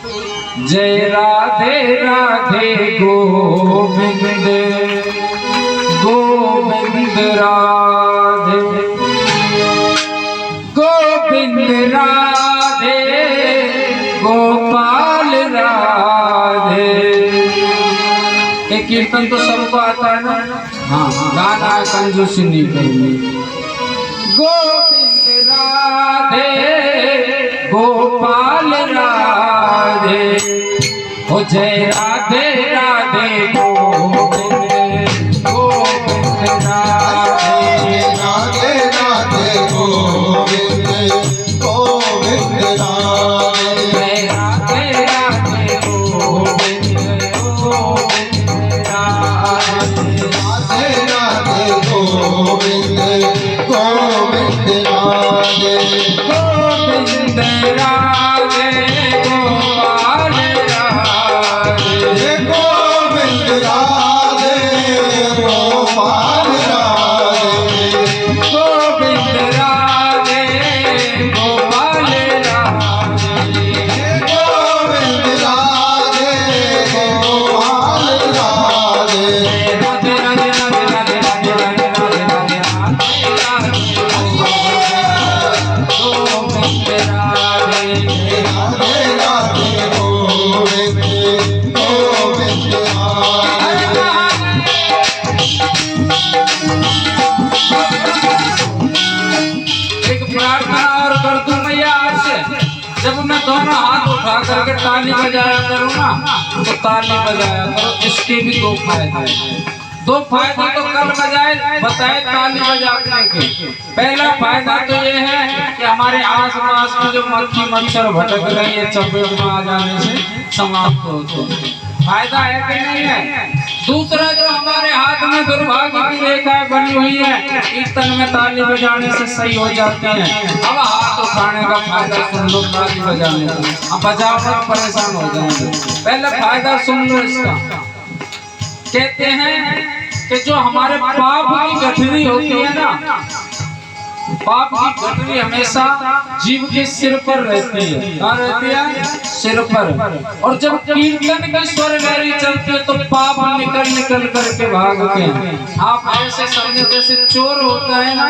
जय राधे राधे गोविंद गोविंद राधे गोविंद राधे गोपाल राधे। ये कीर्तन तो सबको आता है ना? हाँ, गाना कंजूसी नहीं करनी। गोविंद राधे गोपाल राधे, हो जय राधे राधे गोविंद गोविंद राधे राधे राधे गोविंद गोविंद राधे जय राधे राधे गोविंद गोविंद राधे राधे राधे गोविंद गोविंद राधे गोविंद राधे गोपाल राधे गोविंद राधे गोपाल राधे गोविंद राधे गोपाल राधे गोविंद राधे गोपाल राधे राधे राधे राधे राधे राधे राधे राधे राधे गोविंद राधे राधे राधे गोविंद गोविंद राधे एक प्रार्थना और कर दूं मैया आपसे। जब मैं दोनों हाथ उठा करके ताली बजाया करूँ ना, तो ताली बजाया करो। इसके भी दो फायदे हैं। दो फायदे तो कल बताए ताली बजाने के। पहला फायदा तो ये है कि हमारे आसपास में जो मक्खी मच्छर भटक रही है, चपेट में आ जाने से समाप्त होते हैं। फायदा है कि नहीं है? दूसरा, जो हमारे हाथ में दुर्भाग्य की रेखाएं बनी हुई है, कीर्तन में ताली बजाने से सही हो जाती हैं। अब हाथ उठाने का फायदा सुन लो, ताली बजाने का। अब बजाओ मत, परेशान हो जाएंगे। पहले फायदा सुन लो इसका। कहते हैं कि जो हमारे पाप की गठरी होती है ना, पाप की गठरी हमेशा जीव के सिर पर रहती है। कहाँ रहती है? सिर पर। और जब कीर्तन की स्वर लहरी चलती है तो पाप निकल निकल करके भागते हैं। आप ऐसे समझे जैसे चोर होता है ना,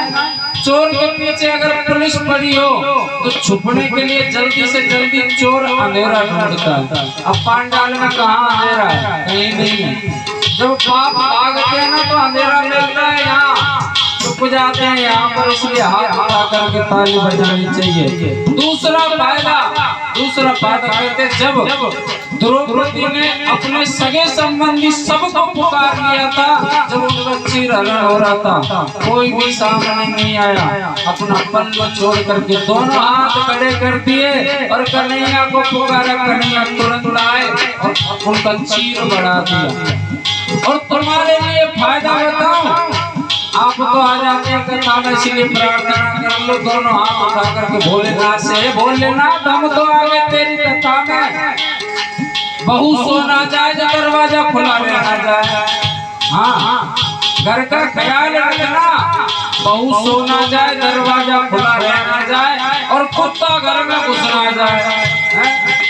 चोर के पीछे अगर पुलिस पड़ी हो तो छुपने के लिए जल्दी से जल्दी चोर अंधेरा ढूंढता है। अब पांडाल में कहाँ अंधेरा है? कहीं नहीं है। जब पाप भागते हैं ना तो अंधेरा मिलता है, यहाँ छुप जाते हैं यहाँ पर। इसलिए हाथ उठा करके ताली बजानी चाहिए। दूसरा फायदा कहते, जब द्रौपदी ने अपने सगे संबंधी सबको पुकार लिया था, जब उनका चीरहरण हो रहा था, कोई भी सामने नहीं आया। अपना पल्लू छोड़ करके दोनों हाथ खड़े कर दिए और कन्हैया को पुकारा। कन्हैया तुरंत आए और उनका चीर बढ़ा दिया। और तुम्हारे लिए फायदा बताऊं, आप तो आ जाते हैं कथा में, इसलिए प्रार्थना कर लो दोनों हाथ उठा करके भोलेनाथ से। भोलेनाथ, हम तो आ गए तेरी कथा में। बहू सो ना जाए, दरवाजा खुला रहना जाए। हाँ, घर का ख्याल रखना। बहू सो ना जाए, दरवाजा खुला रहना जाए, और कुत्ता घर में घुस ना जाए।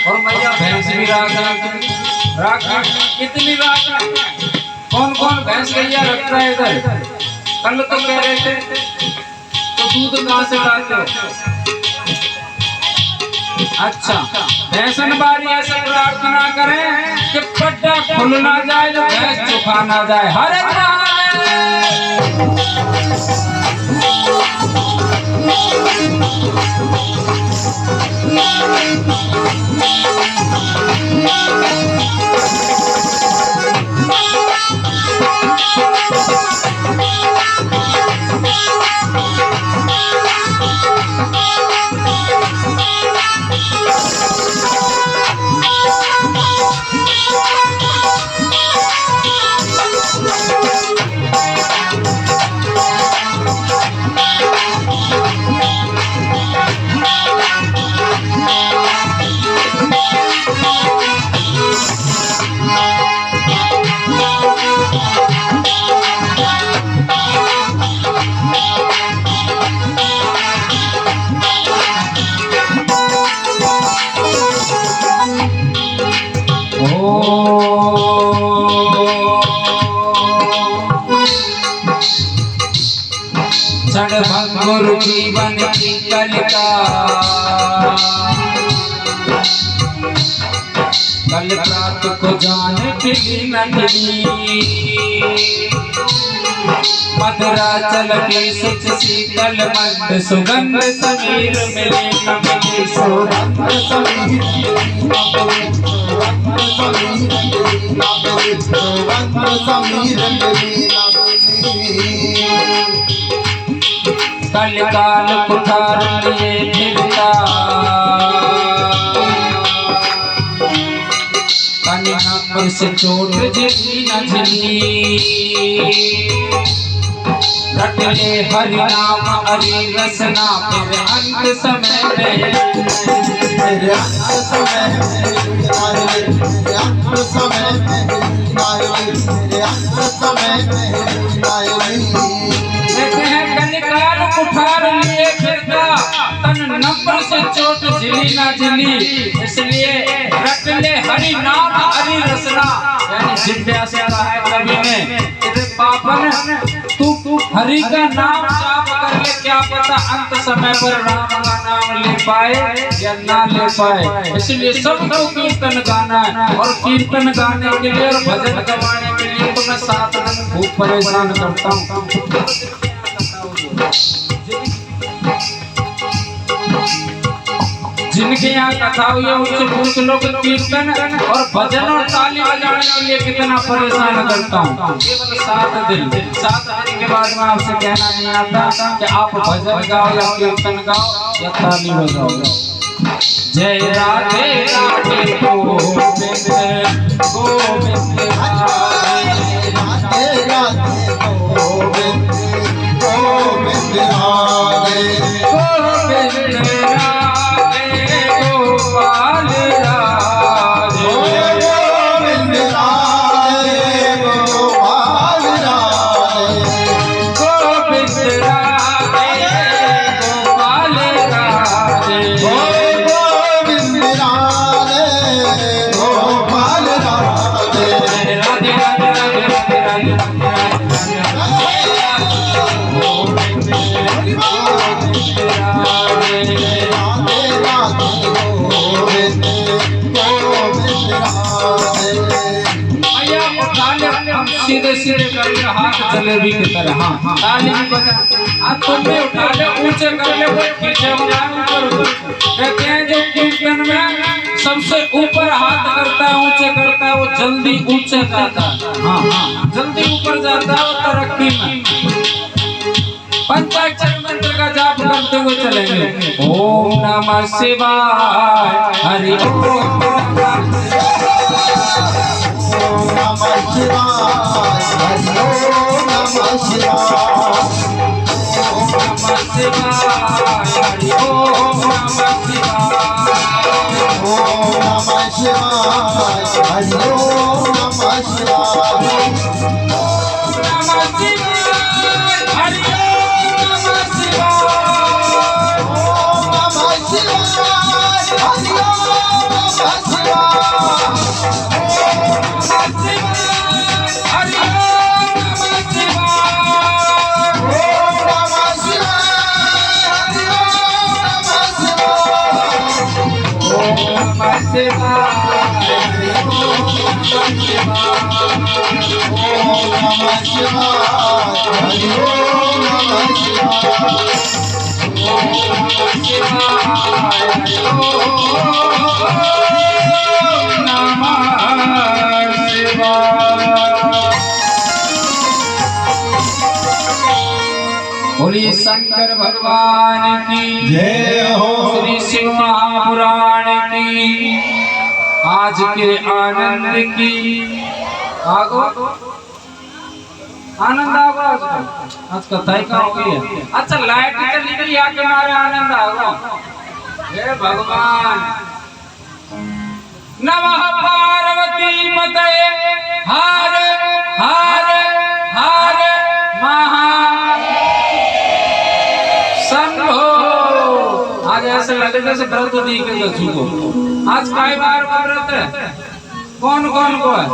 और मैया भैंस भी राखा कितनी राखा? कौन कौन भैंस गैया रखता है इधर? कल तो कह रहे थे, तो दूध कहाँ से लाते हो? अच्छा, भैंसन बारी ऐसे प्रार्थना करें कि पट्टा खुल ना जाए, जो भैंस चुका ना जाए। हरे जीवन की कलिका कल रात को जान खिली नगरी मधुरा चल के सुच शीतल मंद सुगंध समीर मिले न मिले सुगंध समीर कल काल कुठार लिए फिरता कन्या पर से चोट झिली न झिली रट ले हरि नाम हरि रसना फिर अंत समय में मेरे अंत समय कहते हैं कलिकाल कुठार लिए फिरता तन नंबर से चोट झिली ना झिली इसलिए रट ले हरि नाम हरि रसना यानी जिज्ञासा कहा है कवि ने तेरे पापन तू हरि का नाम जाप कर ले क्या पता अंत समय पर राम का नाम ले पाए या ना ले पाए इसलिए सबको कीर्तन गाना है और कीर्तन गाने के लिए और भजन गवाने के लिए तो मैं 7 दिन खूब परेशान करता हूँ जिनके यहाँ कथा हुई है उनसे पूछ लो कि कीर्तन और भजन और ताली बजाने के लिए कितना परेशान करता हूँ केवल 7 दिन के बाद में आपसे कहना नहीं आता कि आप भजन गाओ या कीर्तन गाओ या ताली बजाओ जय राधे राधे गोविंद गोविंद राधे राधे गोविंद गोविंद राधे गोविंद राधे गोपाल राधे गोविंद राधे गोपाल राधे गोविंद राधे गोपाल राधे गोविंद राधे गोपाल राधे राधे राधे राधे राधे सीधे सीधे करके हाथ जलेबी की तरह हाँ ताली भी बजा हाथ तुम भी उठा ले ऊंचे कर ले कोई पीछे ऊपर कहते हैं जो कीर्तन में सबसे ऊपर हाथ करता है ऊंचे करता है वो जल्दी ऊंचे जाता है हाँ जल्दी ऊपर जाता है वो तरक्की में पंचाक्षर मंत्र का जाप करते हुए चलेंगे ओम नमः शिवाय हरि ओम नमः शिवाय हरि ओम नमः शिवाय ओम नमः शिवाय हरि ओम नमः शिवाय ओम नमः शिवाय हरि ओम नमः शिवाय नमः शिवाय हरि ओम नमः शिवाय ओम नमः शिवाय हरि ओम नमः बोलिए शंकर भगवान की जय हो। श्री शिव महापुराण की आज के आनंद की आगो आनंद आगो आज कथा ही का हो गई है। अच्छा लाइट चली गई आके हमारे आनंद आगो हे भगवान नमः पार्वती पतये हर हर हर महा शंभो। आज ऐसे लगे जैसे व्रत दी के को आज काय बार व्रत है कौन कौन को है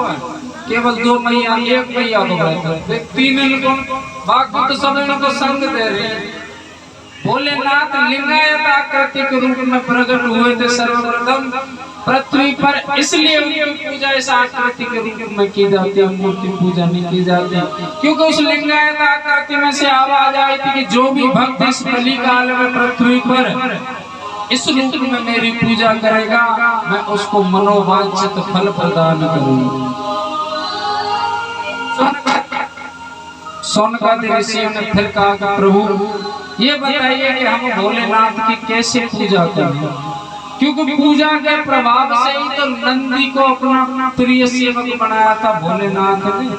केवल 2 मैया 1 मैया को व्रत है 3 इनको बाकी तो सब इनको संग दे रहे हैं भोलेनाथ लिंगायत आकृति के रूप में प्रकट हुए थे सर्वप्रथम पृथ्वी पर, इसलिए उनकी पूजा इस आकृति के रूप में की जाती है, मूर्ति पूजा नहीं की जाती, क्योंकि उस लिंगायत आकृति में से आवाज आई थी कि जो भी भक्त इस कली काल में पृथ्वी पर इस रूप में मेरी पूजा करेगा, मैं उसको मनोवांछित फल प्रदान करूंगा। सौनकादि ऋषियों ने फिर कहा कि प्रभु ये बताइए कि हम भोलेनाथ की कैसे पूजा करें, क्योंकि पूजा के प्रभाव से ही तो नंदी को अपना प्रिय सेवक बनाया था भोलेनाथ ने।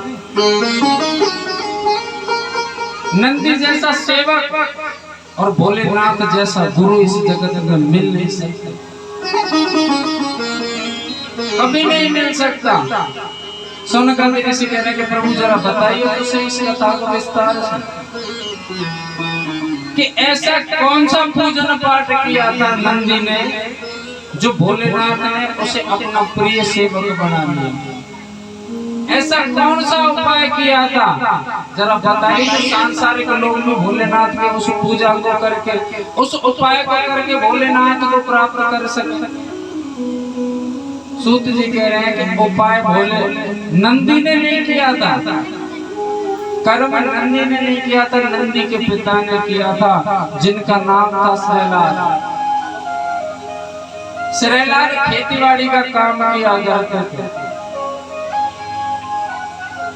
नंदी जैसा सेवक और भोलेनाथ जैसा गुरु इस जगत में मिल नहीं सकता, कभी नहीं मिल सकता। सौनकादि ऋषि कह रहे कि प्रभु जरा बताइए तो सही इस कथा को विस्तार से, कि ऐसा कौन सा पूजन पाठ किया था नंदी ने जो भोलेनाथ ने उसे अपना प्रिय सेवक बना लिया। ऐसा कौन सा उपाय किया था जरा बताइए, तो सांसारिक लोग भी भोलेनाथ के उस पूजा को करके, उस उपाय को करके भोलेनाथ को प्राप्त कर सके। सूत जी कह रहे हैं कि उपाय भोले नंदी ने नहीं किया था, कर्म नंदी ने नहीं किया था, नंदी के पिता ने किया था, जिनका नाम था श्रेलाल। श्रेलाल खेतीबाड़ी का काम किया करते थे,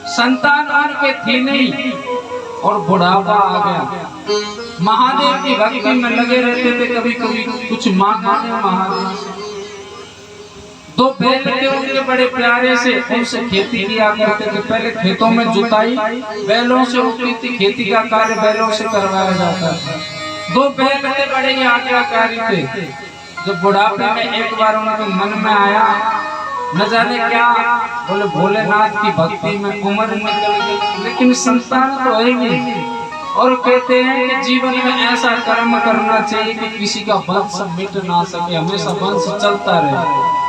संतान उनके थी नहीं और बुढ़ापा आ गया। महादेव की भक्ति में लगे रहते थे, कभी कभी कुछ मांगा महादेव से। दो बैल थे उनके बड़े प्यारे से, उनसे खेती किया करते थे। पहले खेतों में जुताई बैलों से होती थी, खेती का कार्य बैलों से करवाया जाता था। दो बैल थे, बड़े ही आज्ञाकारी थे। जब बुढ़ापे में एक बार उनके मन में आया, न जाने क्या, बोले भोलेनाथ की भक्ति में उम्र निकल गई, लेकिन संतान तो है नहीं। और कहते हैं कि जीवन में ऐसा कर्म करना चाहिए कि किसी का वंश मिट ना सके, हमेशा वंश चलता रहे।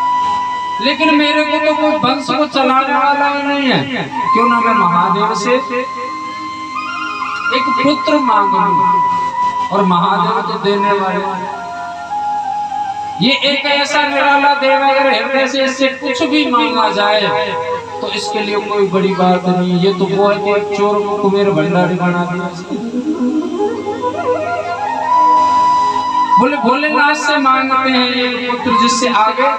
लेकिन मेरे को तो कोई वंश को चलाने वाला ही नहीं है, क्यों ना मैं महादेव से एक पुत्र मांग लूं, और महादेव तो देने वाले। ये एक ऐसा निराला देव, अगर हृदय से इससे कुछ भी मांगा जाए तो इसके लिए कोई बड़ी बात नहीं। ये तो वो है कि चोर को कुबेर भंडारी बना दिया। बोले भोलेनाथ से मांगते हैं एक पुत्र, जिससे आगे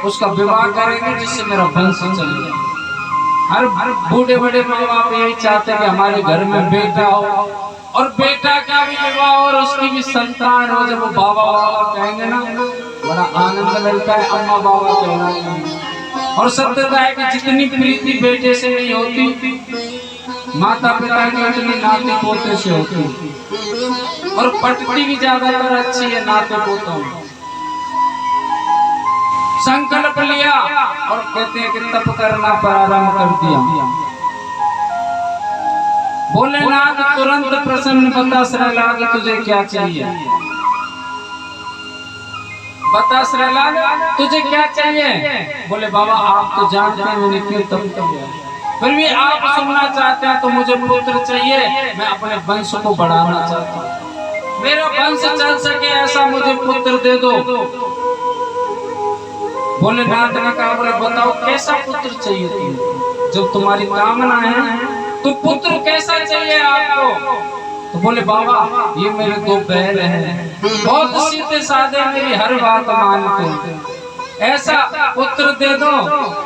उसका विवाह करेंगे, जिससे मेरा वंश चले। हर बूढ़े बड़े माँ बाप यही चाहते हैं कि हमारे घर में बेटा हो, और बेटा का भी विवाह और उसकी भी संतान हो। जब वो बाबा बाबा कहेंगे ना, बड़ा आनंद मिलता है, अम्मा बाबा कहना। और सत्यता है कि जितनी प्रीति बेटे से नहीं होती, माता पिता की उतनी नाती पोते से होती, और पटती भी ज्यादातर अच्छी है नाते पोतों में। संकल्प लिया और कहते हैं कि तप करना प्रारंभ कर दिया। भोलेनाथ तुरंत प्रसन्न, बता श्रेलाल तुझे क्या चाहिए, बता श्रेलाल तुझे क्या चाहिए। बोले बाबा आप तो जानते हैं मैंने क्यों तप किया, फिर भी आप सुनना चाहते हैं तो मुझे पुत्र चाहिए, मैं अपने वंश को बढ़ाना चाहता हूँ, मेरा वंश चल सके ऐसा मुझे पुत्र दे दो। भोलेनाथ ने कहा, बोले बताओ कैसा पुत्र चाहिए तुम्हें, जब तुम्हारी कामना है तो पुत्र कैसा चाहिए आपको। तो बोले बाबा ये मेरे दो बैल हैं, बहुत सीधे साधे, मेरी हर बात मानते हैं, ऐसा पुत्र दे दो,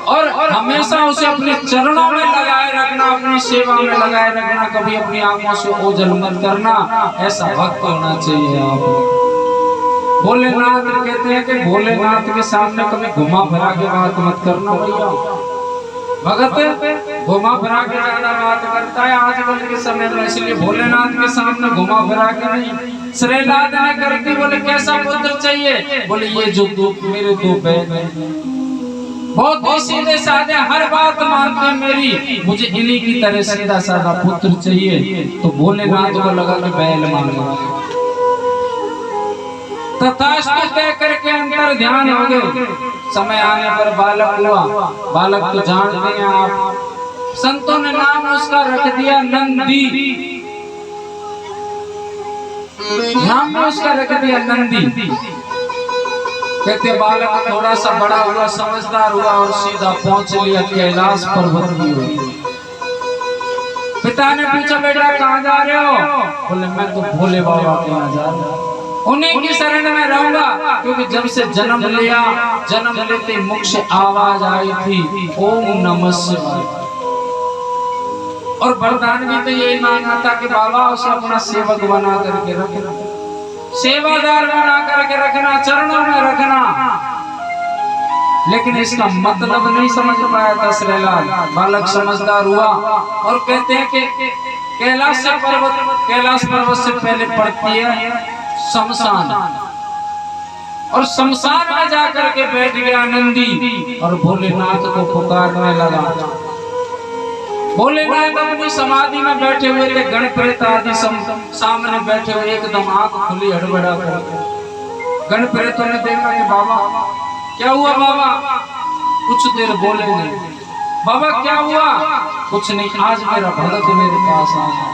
और हमेशा उसे अपने चरणों में लगाए रखना, अपनी सेवा में लगाए रखना, कभी अपनी आंखों से ओझल मत करना, ऐसा भक्त होना चाहिए आप। भोलेनाथ कहते हैं कि भोलेनाथ के सामने कभी घुमा फिरा के बात मत करना भैया। भगत घुमा फिरा के ज्यादा बात करता है आजकल के समय में, इसलिए भोलेनाथ के सामने घुमा फिरा के नहीं। श्रेलाल ने करके बोले कैसा पुत्र चाहिए, बोले ये जो मेरे दो बैल हैं, बहुत ही सीधे साधे, हर बात मानते हैं मेरी, मुझे इन्हीं की तरह सीधा साधा पुत्र चाहिए। तो भोलेनाथ को लगा कि बैल मांगेगा, तथास्तु कह करके अंतर ध्यान हो गए। समय आने पर बालक हुआ, बालक तो जानते हैं आप, संतों ने नाम उसका रख दिया नंदी। नाम में उसका रख दिया नंदी। कहते बालक थोड़ा सा बड़ा हुआ, समझदार हुआ और सीधा पहुंच लिया कैलाश पर्वत की ओर। पिता ने पूछा बेटा कहाँ जा रहे हो? बोले मैं तो भोले बाबा के यहाँ जा रहा हूँ, उन्हीं की शरण में रहूंगा। क्योंकि जब से जन्म लिया, जन्म लेते मुख से आवाज आई थी ओम नमः शिवाय। और वरदान भी तो यही मांगा था कि बाबा उसे अपना सेवक बना करके रखना, सेवादार बना करके रखना, चरणों में रखना। लेकिन इसका मतलब नहीं समझ पाया था श्रीलाल। बालक समझदार हुआ और कहते हैं कि कैलाश पर्वत से पहले पड़ती है शमशान, और शमशान में जाकर के बैठ गया नंदी और भोलेनाथ को पुकारने लगा। भोलेनाथ अपनी समाधि में बैठे हुए थे, गणप्रेत आदि सामने बैठे हुए, एकदम आंख खुली हड़बड़ा कर। गणप्रेतों ने देखा कि बाबा क्या हुआ? बाबा कुछ देर बोले नहीं। बाबा क्या हुआ? कुछ नहीं, आज मेरा भगत मेरे पास आया,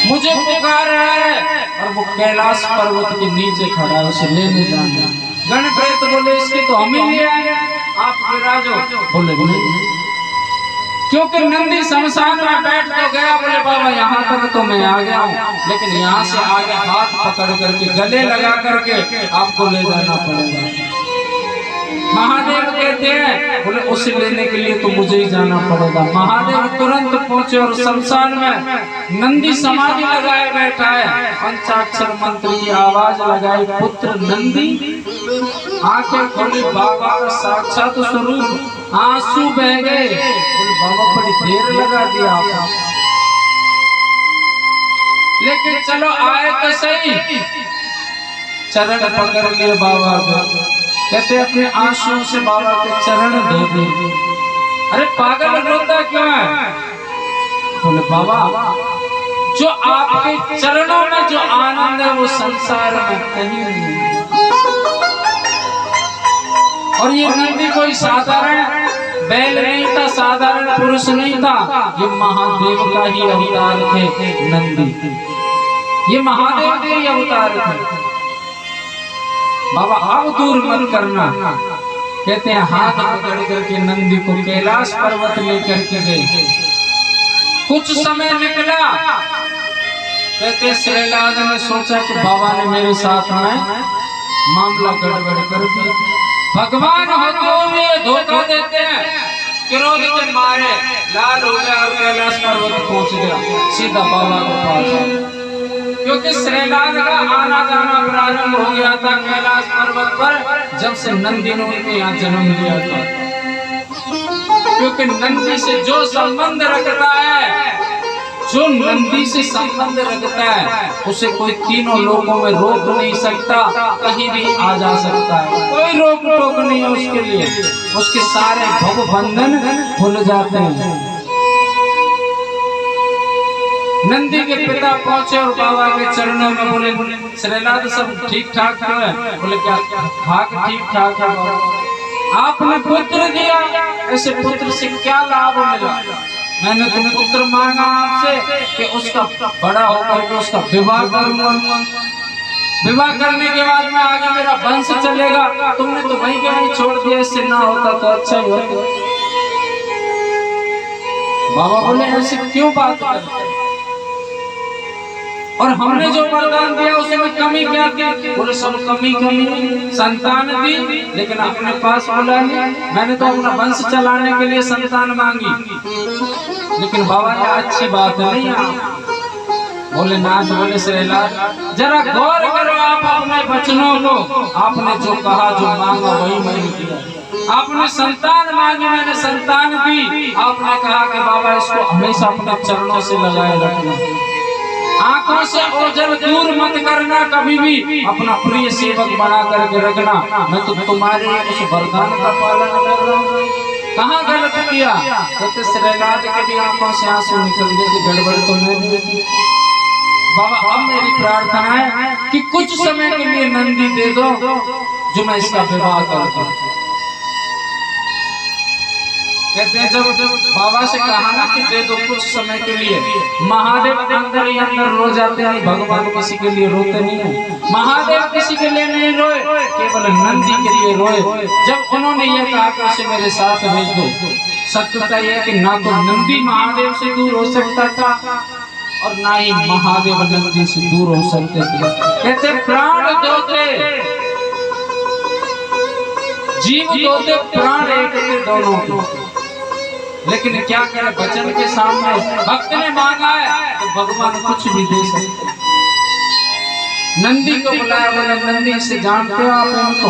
मुझे पुकार रहा है और वो कैलाश पर्वत के नीचे खड़ा है, उसे लेने जाना। गणप्रेत बोले इसके तो हम ही ले आए, आप विराजो। बोले क्योंकि नंदी शमशान में बैठ तो गया। बोले बाबा यहाँ तक तो मैं आ गया हूँ, लेकिन यहाँ से आगे हाथ पकड़ करके गले लगा करके आपको ले जाना पड़ेगा। महादेव कहते हैं, बोले उसे लेने के लिए तो मुझे ही जाना पड़ेगा। महादेव तुरंत पहुंचे और शमशान में नंदी समाधि लगाए बैठा है। पंचाक्षर मंत्र की आवाज लगाई, पुत्र नंदी। आंखें खोली, बाबा का साक्षात स्वरूप, आंसू बह गए। बोले बाबा बड़ी देर लगा दिया आपने, लेकिन चलो आए तो सही। चरण पकड़ लिए बाबा को, कहते अपने आंसुओं से बाबा के चरण धो दे। अरे पागल रोता क्यों है? बोले बाबा जो आपके चरणों में जो आनंद है वो संसार में कहीं नहीं। और ये नंदी कोई साधारण बैल नहीं था, साधारण पुरुष नहीं था, ये महादेव का ही अवतार थे नंदी। ये महादेव के ही अवतार थे। बाबा अब दूर मत करना। कहते हैं हाथ पकड़ करके नंदी को कैलाश पर्वत लेकर के गए। कुछ समय निकला, कहते श्रीलाल ने सोचा कि बाबा ने मेरे साथ में मामला गड़बड़ कर दिया। भगवान हो तो भी धोखा देते हैं। क्रोध के मारे लाल हो गया और कैलाश पर्वत पहुंच गया सीधा बाबा के पास। क्योंकि श्रीलाल का आना जाना प्रारंभ हो गया था कैलाश पर्वत पर जब से नंदी ने उनके यहाँ जन्म लिया था। क्योंकि नंदी से जो संबंध रखता है, जो नंदी से संबंध रखता है, उसे कोई तीनों लोगों में रोक नहीं सकता, कहीं भी आ जा सकता है, कोई रोक टोक नहीं है उसके लिए। उसके सारे भव बंधन खुल जाते हैं। नंदी के पिता पहुंचे और बाबा के चरणों में बोले श्रीलाल सब ठीक ठाक है? बोले क्या ठाक ठीक ठाक है बाबा। आपने पुत्र दिया, ऐसे पुत्र से क्या लाभ मिला? मैंने तुम्हें पुत्र मांगा आपसे कि उसका बड़ा होकर के उसका विवाह करूंगा, विवाह करने के बाद में आगे मेरा वंश चलेगा। तुमने तो वहीं के वहीं छोड़ दिया, इससे ना होता तो अच्छा ही होता। बाबा बोले ऐसे क्यों बात करते? और हमने जो वरदान दिया उसमें कमी क्या थी? बोले सब कमी संतान दी, लेकिन अपने पास बोला नहीं। मैंने तो अपना वंश चलाने के लिए संतान मांगी, लेकिन बाबा ने अच्छी बात नहीं है। बोले नाथ, बोले श्रीलाल जरा गौर करो आप अपने वचनों को। आपने जो कहा जो मांगा वही मैंने किया। आपने संतान मांगी, मैंने संतान दी। आपने कहा कि बाबा इसको हमेशा अपने चरणों से लगाए रखना, आंखों से ओझल दूर मत करना, कभी भी अपना प्रिय सेवक बना करके रखना। मैं तो तुम्हारे उस वरदान का पालन कर रहा हूँ, कहाँ गलत किया? तो श्रीलाल के भी आंखों से आंसू निकल गए कि गड़बड़ तो नहीं। बाबा अब मेरी प्रार्थना है कि कुछ समय के लिए नंदी दे दो, जो मैं इसका विवाह कर दूं। कहते हैं जब बाबा से कहा ना कि दे दो कुछ समय के लिए, महादेव अंदर ही अंदर रो जाते हैं। भगवान किसी के लिए रोते नहीं है, महादेव किसी के लिए नहीं रोए, केवल नंदी के लिए रोए। जब उन्होंने ये कहा कि उसे मेरे साथ भेज दो, सत्यता यह है कि ना तो नंदी महादेव से दूर हो सकता था और ना ही महादेव नंदी से दूर हो सकते थे। कहते प्राण दो थे, जीव दो थे, प्राण एक थे दोनों के। लेकिन क्या करे, वचन के सामने भक्त ने मांगा है तो भगवान कुछ भी दे सकते। नंदी को बुलाया, बोले नंदी से जानते हो आप इनको?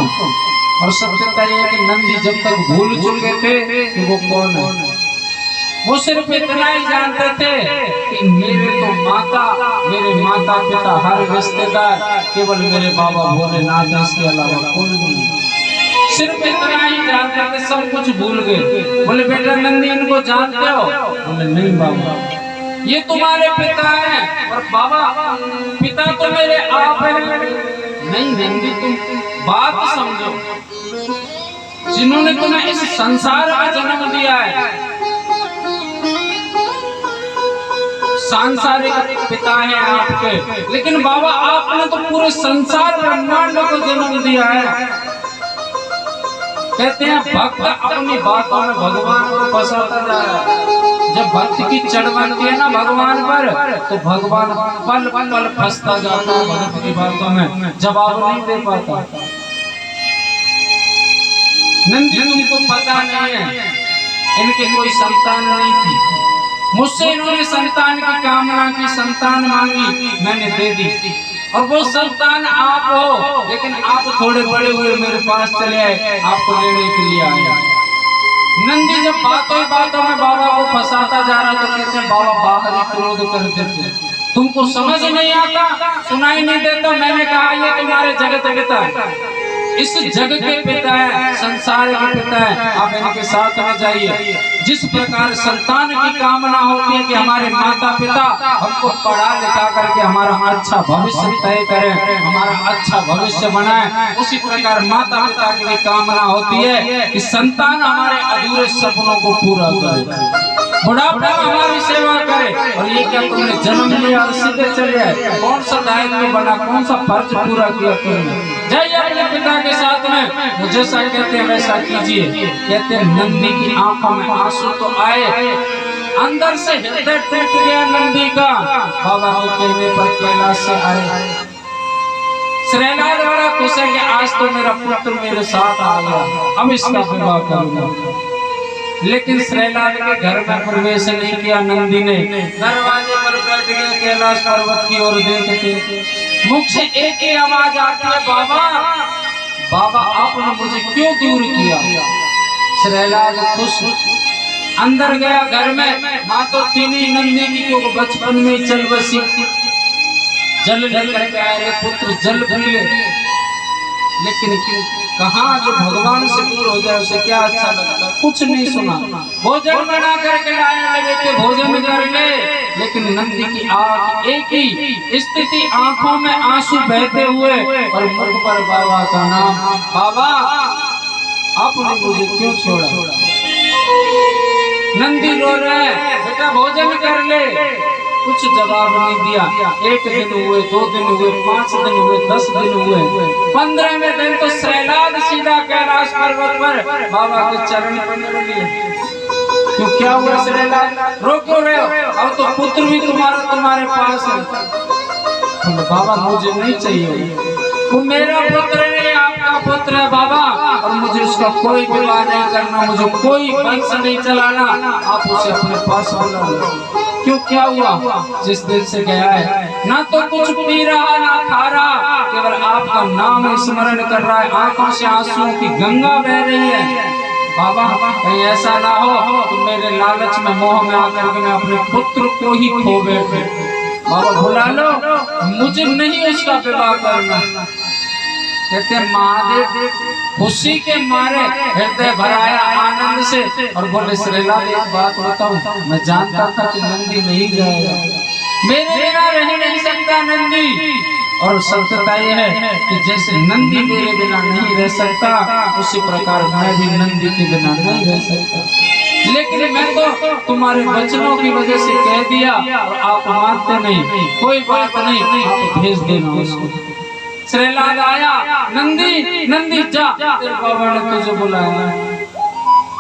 और सत्यता ये है कि नंदी जब तक भूल चुके थे कि वो कौन है, वो सिर्फ इतना ही जानते थे कि मेरे माता पिता हर रिश्तेदार केवल मेरे बाबा भोलेनाथ, इसके अलावा कोई नहीं। सिर्फ इतना ही जानते थे, सब कुछ भूल गए। बोले बेटा नंदी इनको जानते हो? बोले नहीं बाबा, ये तुम्हारे पिता हैं। और बाबा पिता तो मेरे आप हैं। नहीं नंदी, तुम बात समझो, जिन्होंने तुम्हें इस संसार में जन्म दिया है, सांसारिक पिता है आपके, लेकिन बाबा आपने तो पूरे संसार ब्रह्मांड को जन्म दिया है। कहते हैं भक्त अपनी बातों में भगवान को फंसाता जा रहा है। जब भक्त की चढ़ बनती है ना भगवान पर, तो भगवान पल पल फंसता जाता है भक्त की बातों में, जवाब नहीं दे पाता। नंदी तुमको पता नहीं है, इनके कोई संतान नहीं थी। मुझसे इन्होंने संतान की कामना की, संतान मांगी, मैंने दे दी। और वो संतान आप हो, लेकिन आप थोड़े बड़े हुए मेरे पास चले आए, आपको लेने के लिए आए। नंदी जब बातों में बाबा को फंसाता जा रहा, तो कहते हैं बाबा बाहर ही क्रोध कर देते, तुमको समझ नहीं आता, सुनाई नहीं देता। मैंने कहा ये तुम्हारे जगत पिता है, इस जग के पिता है, संसार के पिता है, आप इनके साथ में जाइए। जिस प्रकार संतान की कामना होती है कि हमारे माता पिता हमको पढ़ा लिखा करके हमारा अच्छा भविष्य तय करें, हमारा अच्छा भविष्य बनाए, उसी प्रकार माता पिता की भी कामना होती है कि संतान हमारे अधूरे सपनों को पूरा करे, बुढ़ापा हमारी सेवा करे। और ये क्या तुमने जन्म लिया और सीधे चले आए? कौन सा दायित्व बना, कौन सा फर्ज पूरा किया तुमने? जाइए अपने पिता के साथ में, जैसा कहते हैं वैसा कीजिए। कहते हैं नंदी की आंखों में आंसू तो आए, अंदर से हृदय टूट गया नंदी का। बाबा के कहने पर कैलाश से आए, श्रेला द्वारा खुश है कि आज तो मेरा पुत्र मेरे साथ आ गया, अब इसका विवाह करूंगा। लेकिन श्रेलाल के घर में प्रवेश नहीं किया नंदी ने, दरवाजे पर बैठ गया, कैलाश पर्वत की ओर देखते। मुख से एक ही आवाज आती है, बाबा बाबा आपने मुझे क्यों दूर किया? श्रेलाल खुश अंदर गया घर में, माँ तो थी नहीं नंदी की, क्योंकि बचपन में चल बसी। जल लेकर के आए, पुत्र जल पी ले। लेकिन कहाँ जो भगवान से दूर हो जाए उसे क्या अच्छा लगता है? कुछ नहीं सुना। भोजन बना करके लाए, लगे थे भोजन कर ले, लेकिन नंदी की आंख एक ही स्थिति, आंखों में आंसू बहते हुए और मुख पर बाबा का नाम। बाबा आपने मुझे क्यों छोड़ा? नंदी रो रहे, बेटा भोजन कर ले। कुछ जवाब नहीं दिया। 1 दिन हुए, 2 दिन हुए, 5 दिन हुए, 10 दिन हुए, 15वें दिन तो श्रेलाल सीधा कैलाश पर्वत पर बाबा के चरण पकड़ लिए। क्यों क्या हुआ श्रेलाल, रो क्यों रहे हो? अब तो पुत्र भी तुम्हारे पास है। बाबा मुझे नहीं चाहिए, वो मेरा पुत्र नहीं, आपका पुत्र है बाबा, और मुझे उसका कोई विवाह नहीं करना, मुझे कोई वंश नहीं चलाना, आप उसे अपने पास बुला लो। क्यों क्या हुआ? जिस दिन से गया है ना तो कुछ पी रहा ना खा रहा, केवल आपका नाम स्मरण कर रहा है, आंखों से आंसुओं की गंगा बह रही है। बाबा कहीं ऐसा ना हो तो मेरे लालच में मोह में आकर के मैं अपने पुत्र को ही खो बैठे। बाबा बुला लो, मुझे नहीं उसका विवाह करना। कहते हैं महादेव खुशी के मारे हृदय भराया आनंद से और बोले श्रेलाल एक बात बताऊं, मैं जानता था कि नंदी नहीं जाएगा, मेरे बिना रह नहीं सकता नंदी। और सत्यता यह है कि जैसे नंदी मेरे बिना नहीं रह सकता, उसी प्रकार मैं भी नंदी के बिना नहीं रह सकता। लेकिन मैं तो तुम्हारे वचनों की वजह से कह दिया और आप मानते नहीं। कोई बात नहीं, आप भेज देना उसको। श्रीलाद आया, नंदी नंदी जा, तेरे बाबा ने तुझे बुलाया।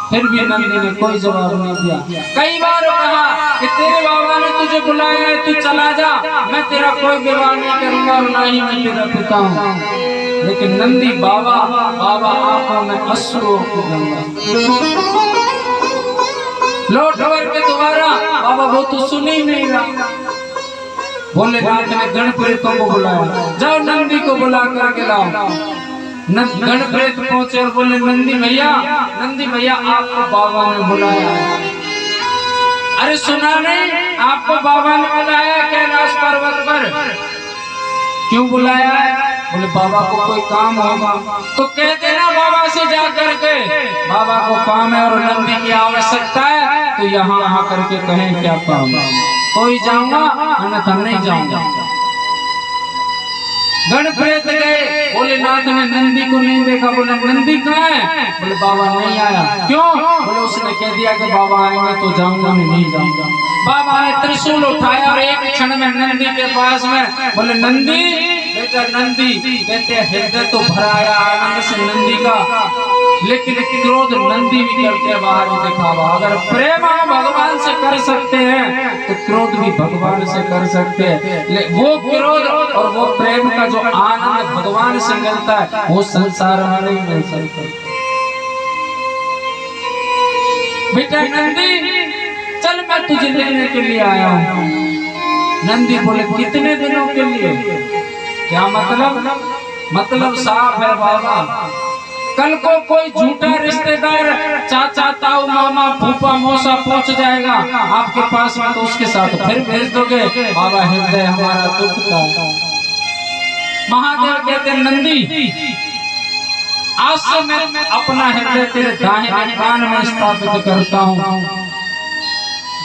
फिर भी नंदी ने कोई जवाब नहीं दिया। कई बार कहा कि तेरे बाबा ने तुझे बुलाया है, तू चला जा, मैं तेरा कोई विवाह नहीं करूंगा और ना ही मैं तेरा पिता हूँ। लेकिन नंदी बाबा बाबा आंखों में अश्रुओं की गंगा लौट करके दोबारा बाबा वो तो सुन ही नहीं रहा। भोलेनाथ ने गण प्रेतों को बुलाया, जाओ नंदी को बुला करके लाओ। गण प्रेत पहुंचे और बोले नंदी भैया आपको बाबा ने बुलाया। अरे सुना नहीं, आपको बाबा ने बुलाया कैलाश पर्वत पर। क्यों बुलाया है? बोले बाबा को कोई काम होगा तो कह देना बाबा से जा करके बाबा को काम है और नंदी की आवश्यकता है, तो यहाँ आकर के कहें क्या काम है। कोई जाऊंगा अन्यथा नहीं जाऊंगा। गण प्रेत गए, भोलेनाथ ने नंदी को नहीं देखा। बोले नंदी कहाँ है? बोले बाबा नहीं आया। क्यों? बोले उसने कह दिया कि बाबा आएंगे तो जाऊंगा, नहीं जाऊंगा। बाबा ने त्रिशूल उठाया और एक क्षण में नंदी के पास में। बोले नंदी बेटा नंदी, कहते हृदय तो भराया आनंद से नंदी का, लेकिन क्रोध नंदी भी करते बाहर ही दिखावा। अगर प्रेम हम भगवान से कर सकते हैं तो क्रोध भी भगवान से कर सकते हैं। वो क्रोध और वो प्रेम का जो आनंद भगवान से मिलता है वो संसार में नहीं मिल सकता। बेटा नंदी चल मैं तुझे लेने के लिए आया हूँ। नंदी बोले कितने दिनों के लिए? क्या मतलब साफ है बाबा, कल को कोई झूठा रिश्तेदार चाचा ताऊ मामा फूफा मौसा पहुंच जाएगा आपके पास में, तो उसके साथ फिर भेज दोगे? बाबा हृदय हमारा दुखता। महादेव कहते नंदी आज से मैं अपना हृदय तेरे दाहिने कान में स्थापित करता हूँ।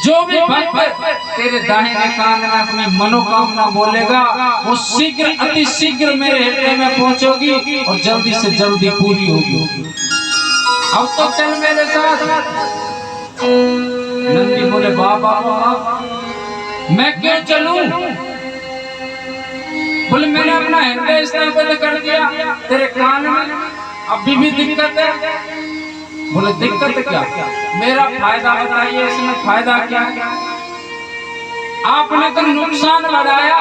जो भी भक्त तेरे दाहिने कान में अपनी मनोकामना बोलेगा वो शीघ्र अति शीघ्र मेरे हृदय में पहुंचोगी और जल्दी से जल्दी पूरी होगी। अब तो चल मेरे साथ। नंदी बोले बाबा मैं क्यों चलूं? बोले मैंने अपना हृदय स्थापित कर दिया तेरे कान में, अभी भी दिक्कत है। बोले दिक्कत क्या? मेरा फायदा बताइए, इसमें फायदा क्या है? आपने तो नुकसान बढ़ाया,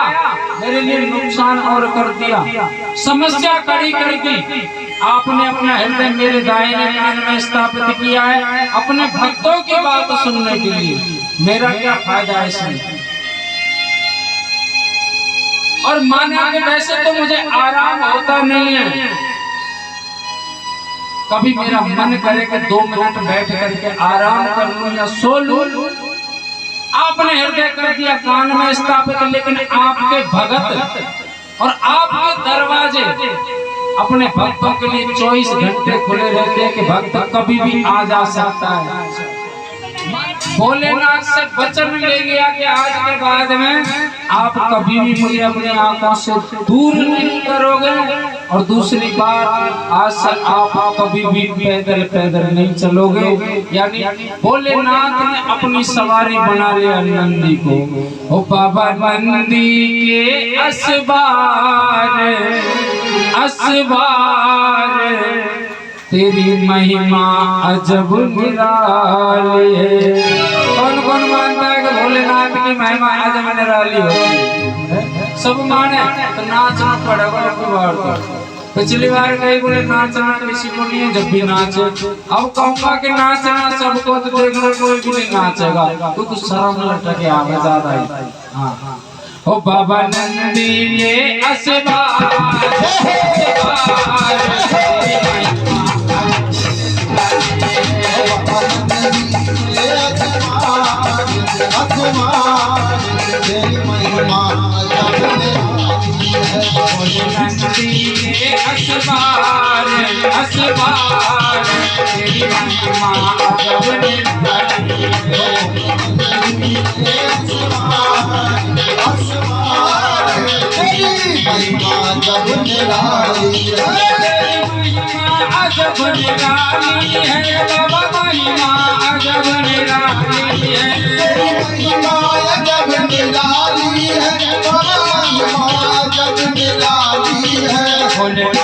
मेरे लिए नुकसान और कर दिया, समस्या कड़ी कर दी। आपने अपना हृदय मेरे दाहिने कान में स्थापित किया है अपने भक्तों की बात सुनने के लिए, मेरा क्या फायदा है इसमें? और माना कि वैसे तो मुझे आराम होता नहीं है, कभी मेरा मन करे कि 2 मिनट बैठ करके आराम कर लूं या सो लूं। आपने हृदय कर दिया कान में स्थापित, लेकिन आपके भगत और आपके दरवाजे अपने भक्तों के लिए 24 घंटे खुले रहते हैं कि भक्त कभी भी आ जा सकता है। भोलेनाथ से वचन ले लिया कि आज के बाद में आप कभी भी मुझे अपनी आंखों से दूर नहीं करोगे, और दूसरी बात आज से आप कभी भी पैदल नहीं चलोगे। यानी भोलेनाथ ने अपनी सवारी बना लिया नंदी को। ओ बाबा नंदी के असबार तेरी महिमा अजब निराली है। कौन कौन मानता है कि भोलेनाथ की महिमा अजब निराली होती? सब माने तो नाचना पड़ेगा। पिछली बार कहीं बोले नाचना किसी को नहीं है, जब भी नाचे। अब कहूँगा कि नाचना सबको, तो देखना कोई भी नहीं नाचेगा क्योंकि शर्म लटके आगे ज्यादा है। हाँ ओ बाबा नंदी ये अजब निराली है बाबा महिमा अजब बोले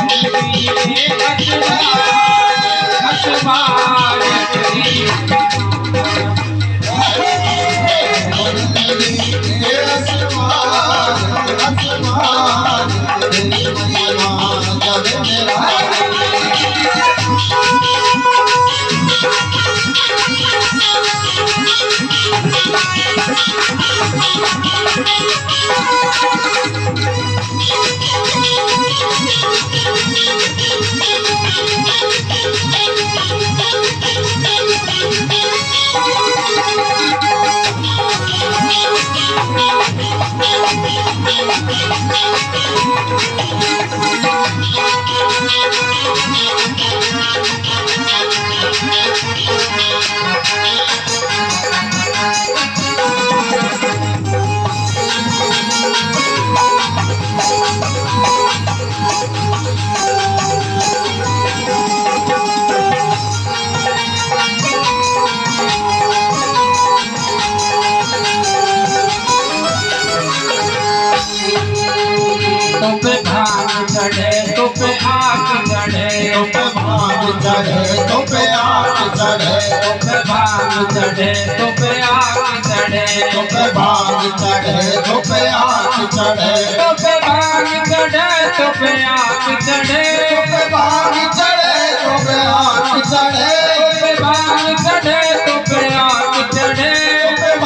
चढ़े तो पे आग चढ़े तो पे भाग चढ़े तो पे आग चढ़े तो पे भाग चढ़े तो पे आग चढ़े तो पे भाग चढ़े तो पे आग चढ़े तो पे भाग चढ़े तो पे आग चढ़े तो पे भाग चढ़े तो पे आग चढ़े तो पे भाग चढ़े तो पे आग चढ़े तो पे भाग चढ़े तो पे आग चढ़े तो पे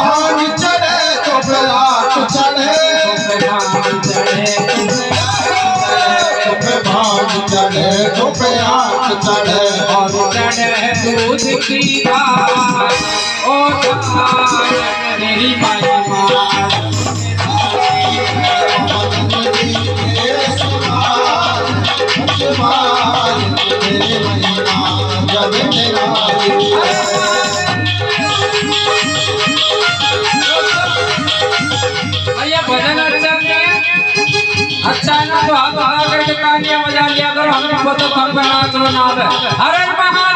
भाग चढ़े तो पे भाग चढ़े तो पे आग चढ़े और चढ़े दूध की धार ओ धार मेरी महिमा भैया भजन अच्छा है ना तो हाथ बढ़ा करके तालियां बजा लिया करो हमने तो हम पे नाच बना दे हर हर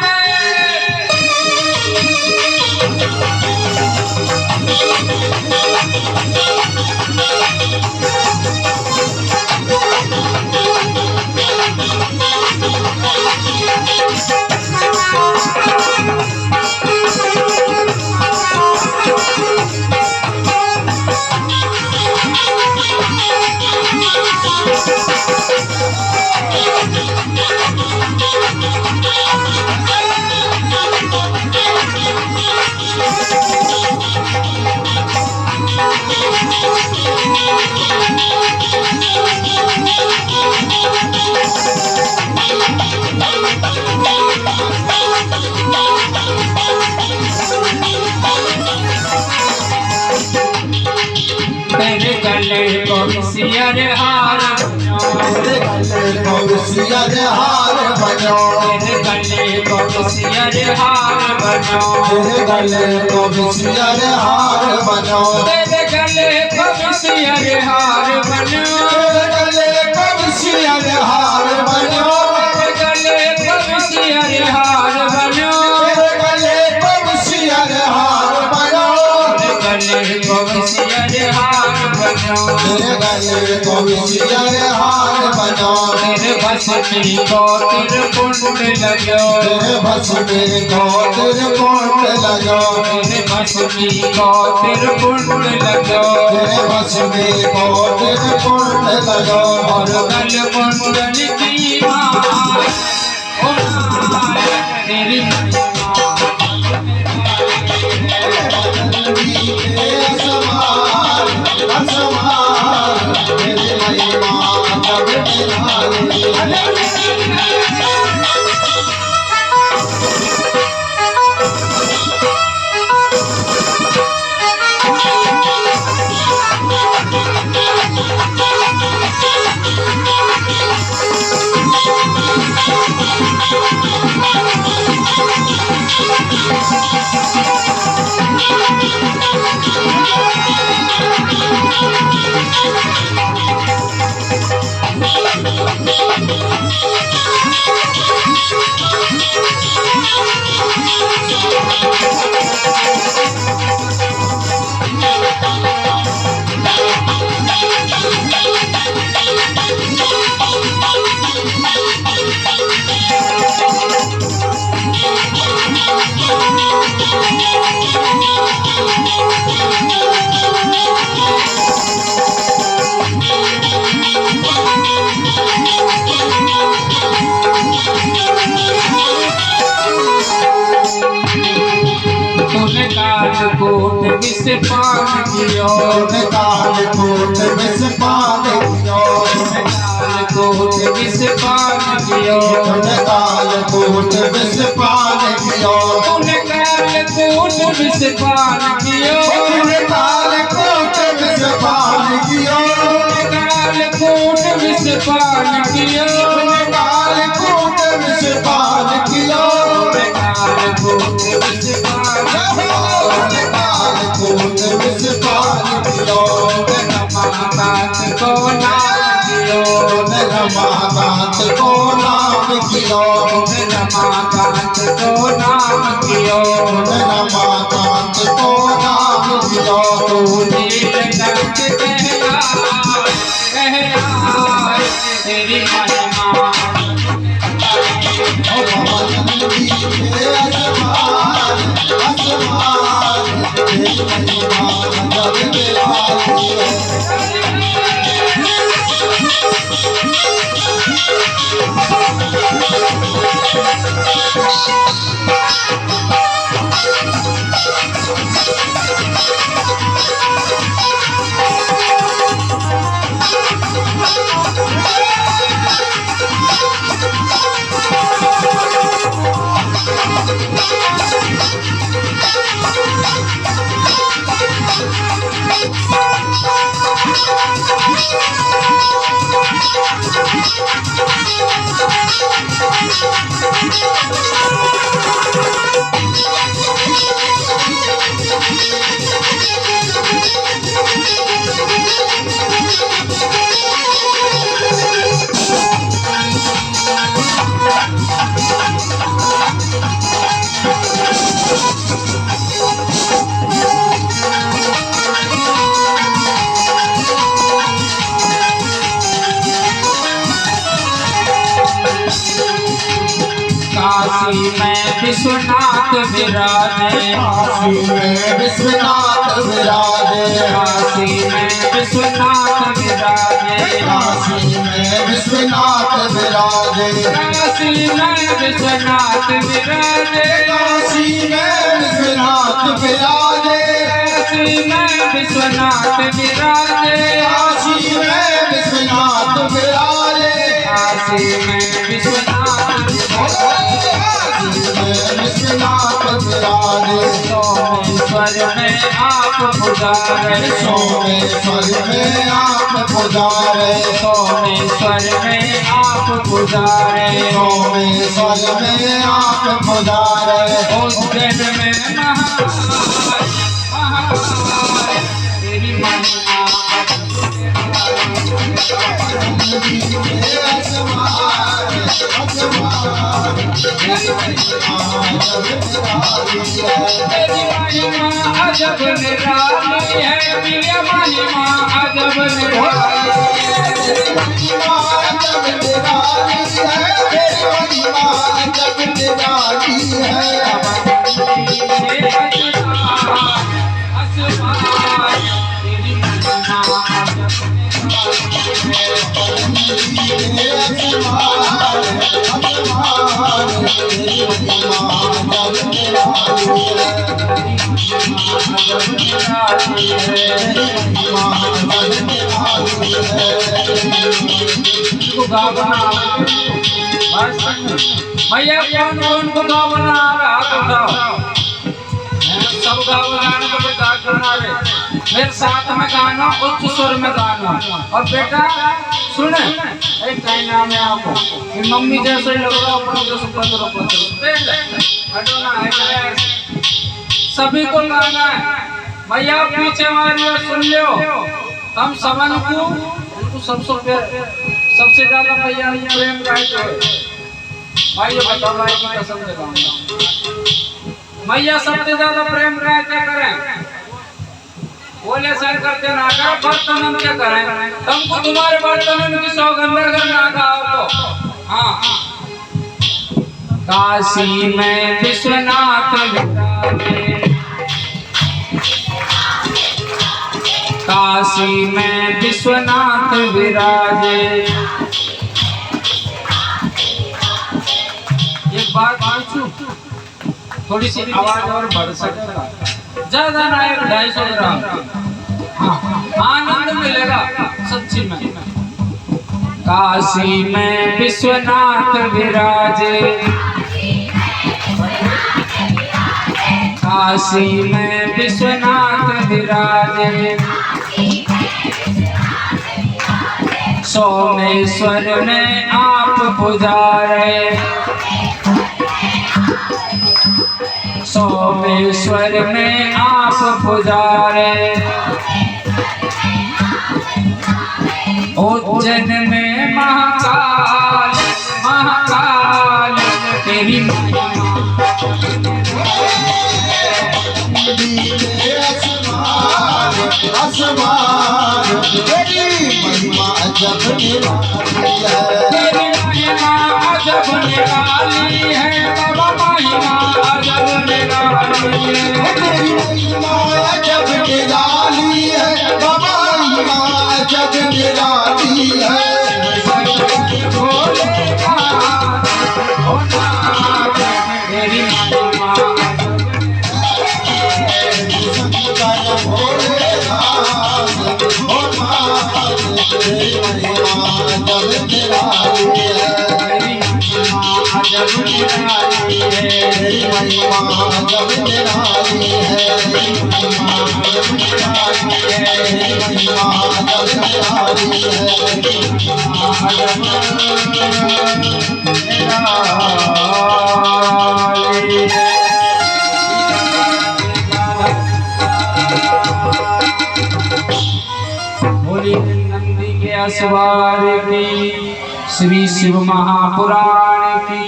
तेरे गले को सियर हार तेरे गले को सियर हार बनो तेरे गले को सियर हार बनो तेरे गले को सियर हार बनो तेरे गले को सियर हार बनो तेरे गले को सियर हार बनो तेरे गले को सियर हार बनो तेरे गले को सियर हार बनो तेरे गले को सियर हार बनो तेरे गले को सियर हार बनो तेरे भस्मी को त्रिपुंड लगो तेरे भस्मी को त्रिपुंड लगो तेरे भस्मी को त्रिपुंड लगो तेरे भस्मी को त्रिपुंड लगो और गल कुंडल की मार ओ तेरी विष पान कियो, कालकूट विष पान कियो, कालकूट विष पान कियो, कालकूट विष पान कियो, तूने कालकूट विष पान कियो, कालकूट विष पान कियो, कालकूट विष पान कियो, कालकूट विष पान कियो, कालकूट विष पान कालकूट विष पान कियो, रमाकांत को नाम कियो, रमाकांत को नाम कियो, रमाकांत को नाम कियो, रमाकांत को नाम कियो, तू नीलकंठ कहला तेरी महिमा, काशी में विश्वनाथ विराजे, काशी में विश्वनाथ विराजे, काशी में विश्वनाथ विराजे, काशी में विश्वनाथ विराजे, काशी में विश्वनाथ विराजे, काशी में विश्वनाथ विराजे, काशी में विश्वनाथ विराजे, काशी में विश्वनाथ विराजे, काशी में विश्वनाथ विश्वनाथ विराजे, सोमेश्वर में आप पुजारे, सोमेश्वर में आप पुजारे, सोमेश्वर में आप पुजारे, सोमेश्वर में आप पुजारे, उज्जैन में महाकाल तेरी महिमा, तेरी महिमा अजब निराली है, प्रिय महिमा अजब निराली भैया कौन कौन को गाँव बना हाथ उठाओ, सब गाँव गाने को बता करना रे, मेरे साथ में गाना, उच्च स्वर में गाना। और बेटा सुने, एक कहना है आपको, मम्मी जैसे लग रहा है, सभी को गाना है। भैया पीछे हमारी ओर सुन लो, हम सबन को सबसे ज्यादा भैया प्रेम करते हैं। भाई ये बताओ भाई की कसम से गाऊंगा, भैया सबसे ज्यादा प्रेम क्या करें? बोले सर करते ना करो, बर्तन क्या करें? तुमको तुम्हारे बर्तन की सौगंध अगर ना गाओ तो हाँ। काशी में विश्वनाथ विराजे, काशी में विश्वनाथ विराजे। एक बात पूछूं, थोड़ी सी आवाज और बढ़ सकेगा? ज्यादा ना 100-250 ग्राम। हाँ, आनंद मिलेगा सच्ची में। काशी में विश्वनाथ विराजे, काशी में विश्वनाथ विराजे, सोमेश्वर में आप पुजारे, सोमेश्वर में आप पुजारे, उज्जैन में महाकाल, महाकाल तेरी आसमान तेरी महिमा जब अजब निराली है, बाबा महिमा अजब निराली है, तेरी महिमा जब निराली है, बाबा महिमा जब निराली है। तेरी महिमा सवार की श्री शिव महापुराण की।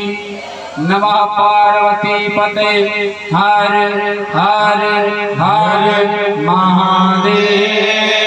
नमः पार्वती पते हर हर हर महादेव।